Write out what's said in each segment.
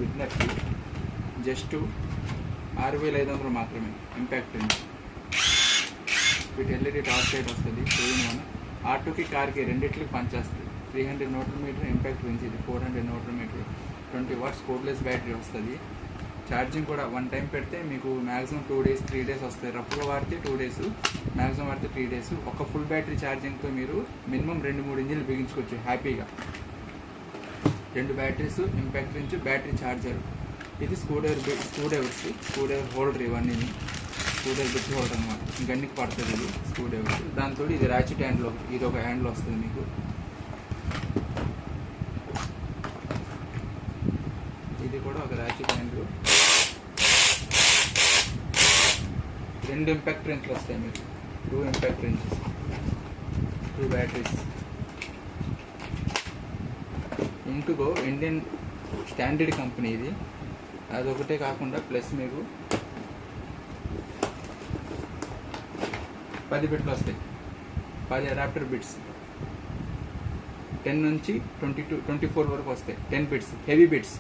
With net just 6500 మాత్రమే. Impact range వీటి LED torch light వస్తుంది 2-in-1. ఆటోకి కార్కి రెండిట్లకి పనిచేస్తుంది. 300 Nm ఇంపాక్ట్ రేంజ్ ఇది. 400 Nm 20 watts కోడ్లెస్ బ్యాటరీ వస్తుంది. ఛార్జింగ్ కూడా 1 టైం పెడితే మీకు మ్యాక్సిమం 2 days 3 days వస్తాయి. రఫ్గా వాడితే 2 days, మ్యాక్సిమం వాడితే 3 days. ఒక ఫుల్ బ్యాటరీ ఛార్జింగ్తో మీరు మినిమం 2-3 ఇంజిన్లు బిగించుకోవచ్చు హ్యాపీగా. 2 batteries, impact range, battery charger. ఇది స్క్రూ డ్రైవర్ హోల్డర్. ఇవన్నీ స్క్రూ డ్రైవర్ బిట్ హోల్డర్ అనమాట. గన్నికి పడుతుంది ఇది స్క్రూ డ్రైవర్. దాంతో ఇది ర్యాచెట్ హ్యాండ్లో, ఇది ఒక హ్యాండ్లో వస్తుంది మీకు. ఇది కూడా ఒక ర్యాచెట్ హ్యాండ్. 2 ఇంపాక్ట్ రేంజ్లు వస్తాయి మీకు. 2 ఇంపాక్ట్ రేంజెస్, 2 బ్యాటరీస్. ఇంటుగో ఇండియన్ స్టాండర్డ్ కంపెనీ ఇది. అదొకటే కాకుండా ప్లస్ మీకు 10 బిట్లు వస్తాయి. 10 అడాప్టర్ బిట్స్ 10 నుంచి 24 వరకు వస్తాయి. 10 bits heavy bits.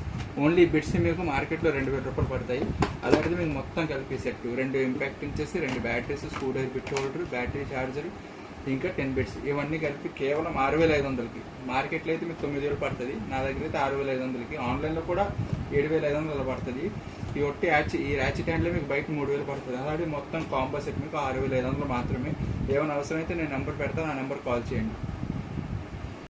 Only bits మీకు మార్కెట్లో 2000 రూపాయలు పడతాయి. అలాంటిది మీకు మొత్తం కలిపి సెట్ 2 ఇంపాక్ట్ ఇచ్చేసి 2 batteries, screw driver bit holder, battery charger, ఇంకా 10 బిట్స్. ఇవన్నీ కలిపి కేవలం 6500కి. మార్కెట్లో అయితే మీకు 9000 పడుతుంది. నా దగ్గర అయితే 6500కి. ఆన్లైన్లో కూడా 7500 పడుతుంది. ఈ ర్యాచెట్ హ్యాండ్లో మీకు బయట 3000 పడుతుంది. అలాంటి మొత్తం కాంబో సెట్ మీకు 6500 మాత్రమే. ఏమైనా అవసరం అయితే నేను నెంబర్ పెడతాను, ఆ నెంబర్ కాల్ చేయండి.